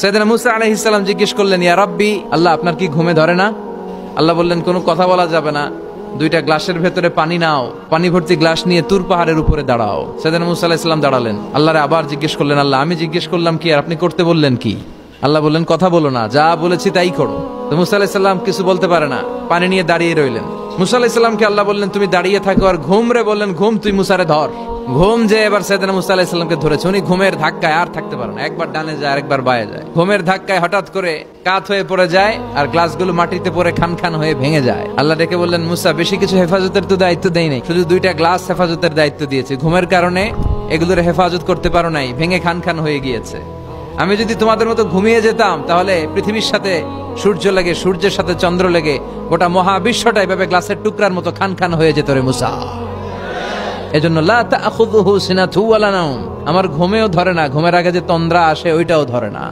সাইয়েদনা মুসা আলাইহিস সালাম জিজ্ঞেস করলেন, ইয়া রাব্বি, আল্লাহ আপনার কি ঘুমে ধরে না? আল্লাহ বললেন, কোনো কথা বলা যাবে না, দুইটা গ্লাসের ভেতরে পানি নাও, পানি ভর্তি গ্লাস নিয়ে তুর পাহাড়ের উপরে দাঁড়াও। সাইয়েদনা মুসা আলাইহিস সালাম দাঁড়ালেন, আল্লাহরে আবার জিজ্ঞেস করলেন, আল্লাহ আমি জিজ্ঞেস করলাম কি আর আপনি করতে বললেন কি? আল্লাহ বললেন, কথা বলো না, যা বলেছি তাই করো। তো মুসা আলাইহিস সালাম কিছু বলতে পারে না, পানি নিয়ে দাঁড়িয়ে রইলেন। মুসা আলাইহিস সালামকে আল্লাহ বললেন, তুমি দাঁড়িয়ে থাকো আর ঘুম রে, বললেন ঘুম তুই মুসারে ধর। ঘুম যে এবার সাইয়েদনা মুসা আলাইহিস সালামকে ধরেছে, উনি ঘুমের ধাক্কায় আর থাকতে পারে না, একবার ডানে যায় আরেকবার বায়ে যায়। ঘুমের ধাক্কায় হঠাৎ করে কাত হয়ে পড়ে যায় আর গ্লাসগুলো মাটিতে পড়ে খান খান হয়ে ভেঙে যায়। আল্লাহ ডেকে বললেন, মুসা বেশি কিছু হেফাজতের তো দায়িত্ব দেই নাই, শুধু দুইটা গ্লাস হেফাজতের দায়িত্ব দিয়েছি। ঘুমের কারণে এগুলোর হেফাজত করতে পারো নাই, ভেঙে খান খান হয়ে গিয়েছে। আমি যদি তোমাদের মতো ঘুমিয়ে যেতাম তাহলে পৃথিবীর সাথে সূর্য লেগে, সূর্যের সাথে চন্দ্র লেগে গোটা মহাবিশ্বটা এভাবে গ্লাসের টুকরার মতো খান খান হয়ে যেত রে মুসা। এজন্য লা তাখুযুহু সিনাতুন ওয়ালা নাওম, আমার ঘুমেও ধরে না, ঘুমের আগে যে তন্দ্রা আসে ওইটাও ধরে না।